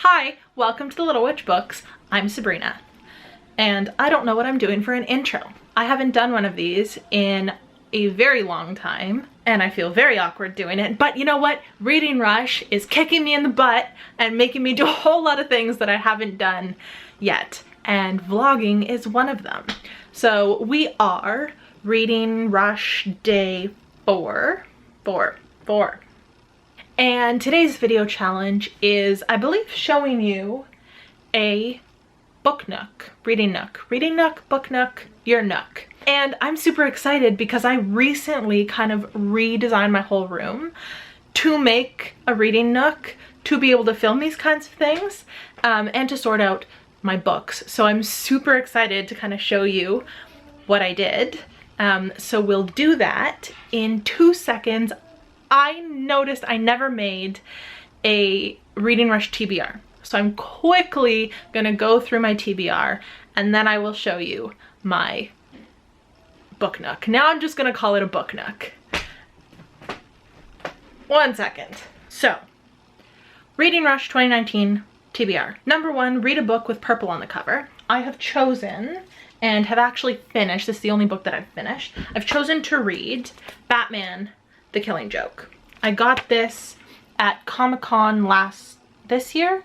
Hi, welcome to the Little Witch Books. I'm Sabrina, and I don't know what I'm doing for an intro. I haven't done one of these in a very long time, and I feel very awkward doing it, but you know what? Reading Rush is kicking me in the butt and making me do a whole lot of things that I haven't done yet, and vlogging is one of them. So we are reading Rush day 4. And today's video challenge is, I believe, showing you a book nook, reading nook, book nook, your nook. And I'm super excited because I recently kind of redesigned my whole room to make a reading nook, to be able to film these kinds of things, and to sort out my books. So I'm super excited to kind of show you what I did. So we'll do that in 2 seconds. I noticed I never made a Reading Rush TBR. So I'm quickly gonna go through my TBR and then I will show you my book nook. Now I'm just gonna call it a book nook. 1 second. So, Reading Rush 2019 TBR. Number 1, read a book with purple on the cover. I have chosen and have actually finished, this is the only book that I've finished, I've chosen to read Batman The Killing Joke. I got this at Comic-Con this year,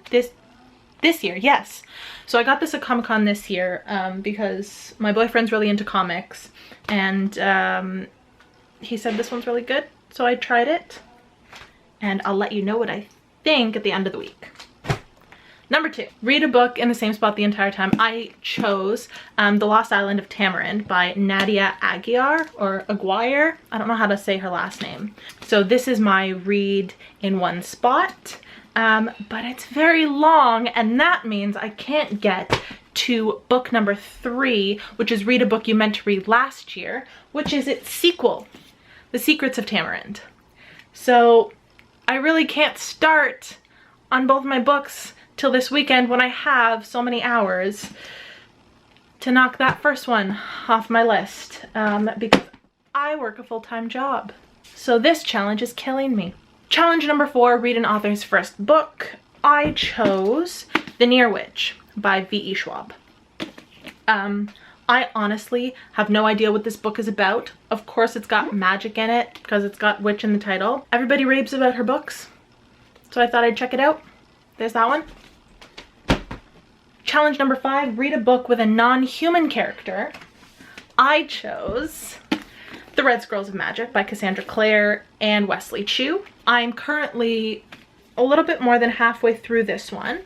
yes. So I got this at Comic-Con this year because my boyfriend's really into comics, and he said this one's really good, so I tried it, and I'll let you know what I think at the end of the week. Number 2, read a book in the same spot the entire time. I chose The Lost Island of Tamarind by Nadia Aguirre, or Aguirre. I don't know how to say her last name. So this is my read in one spot, but it's very long, and that means I can't get to book number 3, which is read a book you meant to read last year, which is its sequel, The Secrets of Tamarind. So I really can't start on both my books till this weekend when I have so many hours to knock that first one off my list, because I work a full-time job. So this challenge is killing me. Challenge number 4, read an author's first book. I chose The Near Witch by V.E. Schwab. I honestly have no idea what this book is about. Of course it's got magic in it because it's got witch in the title. Everybody raves about her books, so I thought I'd check it out. There's that one. Challenge number 5, read a book with a non-human character. I chose The Red Scrolls of Magic by Cassandra Clare and Wesley Chu. I'm currently a little bit more than halfway through this one,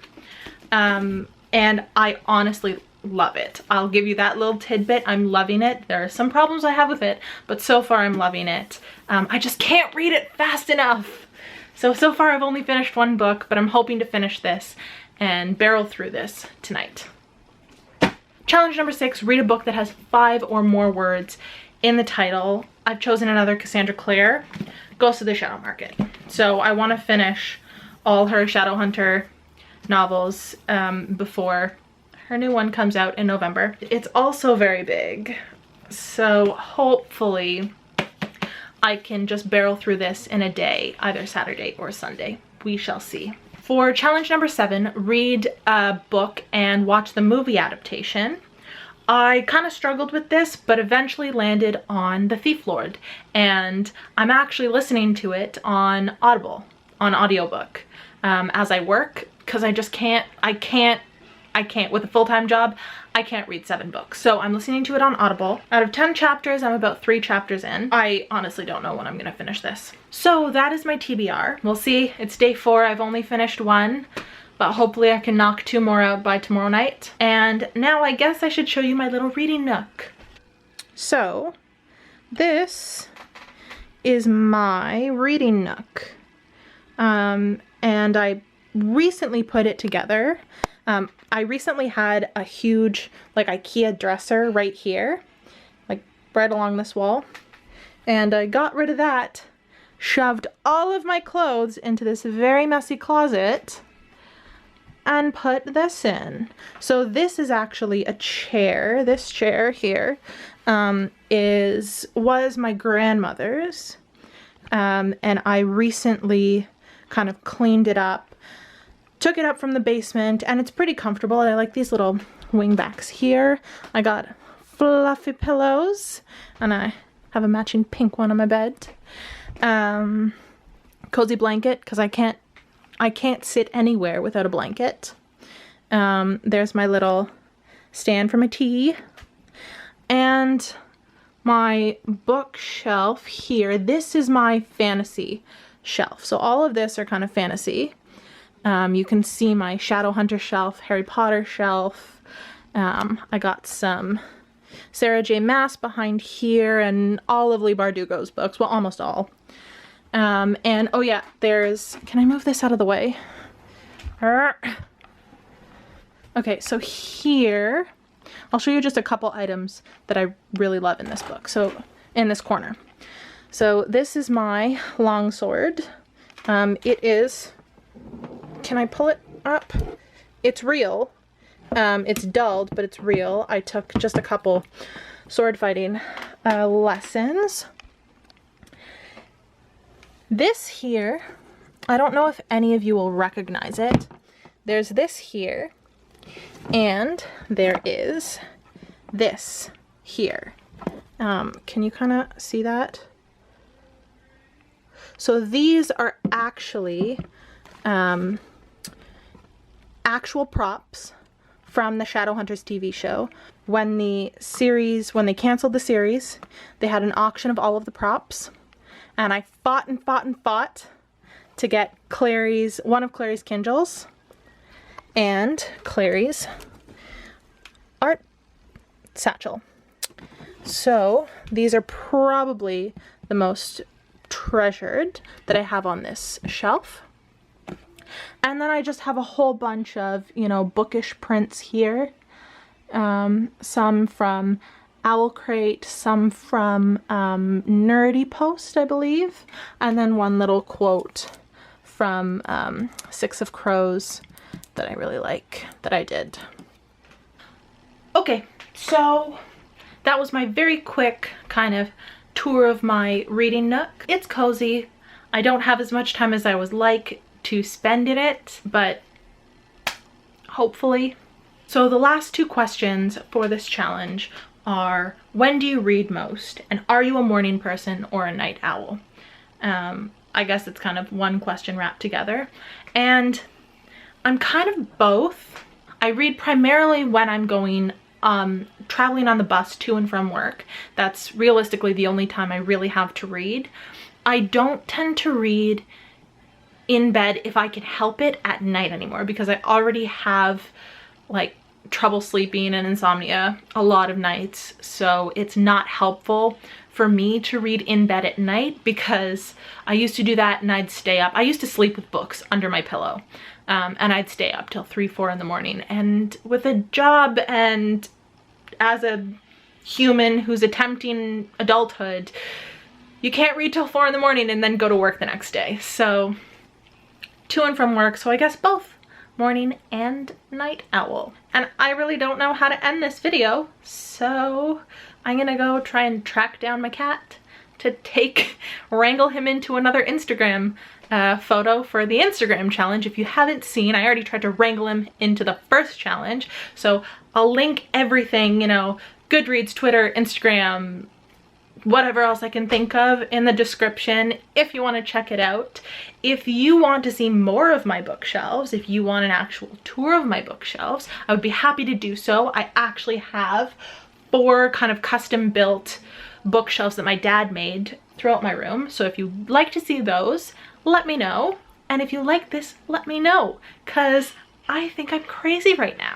and I honestly love it. I'll give you that little tidbit. I'm loving it. There are some problems I have with it, but so far I'm loving it. I just can't read it fast enough. So far I've only finished 1 book, but I'm hoping to finish this and barrel through this tonight. Challenge number 6, read a book that has 5 or more words in the title. I've chosen another Cassandra Clare, Ghost of the Shadow Market. So I want to finish all her Shadowhunter novels before her new one comes out in November. It's also very big, so hopefully I can just barrel through this in a day, either Saturday or Sunday. We shall see. For challenge number 7, read a book and watch the movie adaptation. I kind of struggled with this, but eventually landed on The Thief Lord, and I'm actually listening to it on Audible, on audiobook, as I work, because I just can't, with a full-time job, I can't read 7 books. So I'm listening to it on Audible. Out of 10 chapters, I'm about 3 chapters in. I honestly don't know when I'm gonna finish this. So that is my TBR. We'll see, it's day 4, I've only finished 1, but hopefully I can knock 2 more out by tomorrow night. And now I guess I should show you my little reading nook. So this is my reading nook. And I recently put it together. I recently had a huge like IKEA dresser right here, like right along this wall, and I got rid of that, shoved all of my clothes into this very messy closet, and put this in. So this is actually a chair. This chair here was my grandmother's, and I recently kind of cleaned it up took it up from the basement, and it's pretty comfortable. I like these little wing backs here. I got fluffy pillows, and I have a matching pink one on my bed. Cozy blanket, because I can't sit anywhere without a blanket. There's my little stand for my tea. And my bookshelf here. This is my fantasy shelf. So all of this are kind of fantasy. You can see my Shadowhunter shelf, Harry Potter shelf. I got some Sarah J. Maas behind here and all of Leigh Bardugo's books. Well, almost all. And oh yeah, there's, can I move this out of the way? Okay, so here, I'll show you just a couple items that I really love in this book. So, in this corner. So this is my longsword. It is, can I pull it up? It's real. It's dulled, but it's real. I took just a couple sword fighting lessons. This here, I don't know if any of you will recognize it. There's this here, and there is this here. Can you kind of see that? So these are actually actual props from the Shadowhunters TV show. When they canceled the series, they had an auction of all of the props, and I fought and fought and fought to get one of Clary's Kindles and Clary's art satchel. So these are probably the most treasured that I have on this shelf. And then I just have a whole bunch of, you know, bookish prints here. Some from Owl Crate, some from Nerdy Post, I believe. And then one little quote from Six of Crows that I really like, that I did. Okay, so that was my very quick kind of tour of my reading nook. It's cozy. I don't have as much time as I would like to spend in it, but hopefully. So the last two questions for this challenge are, when do you read most? And are you a morning person or a night owl? I guess it's kind of one question wrapped together. And I'm kind of both. I read primarily when I'm going traveling on the bus to and from work. That's realistically the only time I really have to read. I don't tend to read in bed if I can help it at night anymore, because I already have like trouble sleeping and insomnia a lot of nights, so it's not helpful for me to read in bed at night, because I used to do that and I'd stay up. I used to sleep with books under my pillow, and I'd stay up till 3, 4 in the morning. And with a job and as a human who's attempting adulthood, you can't read till 4 in the morning and then go to work the next day. So to and from work, so I guess both morning and night owl. And I really don't know how to end this video, so I'm gonna go try and track down my cat to wrangle him into another Instagram photo for the Instagram challenge. If you haven't seen, I already tried to wrangle him into the first challenge, so I'll link everything, you know, Goodreads, Twitter, Instagram, whatever else I can think of in the description if you want to check it out. If you want to see more of my bookshelves, if you want an actual tour of my bookshelves, I would be happy to do so. I actually have 4 kind of custom built bookshelves that my dad made throughout my room. So if you'd like to see those, let me know. And if you like this, let me know, because I think I'm crazy right now.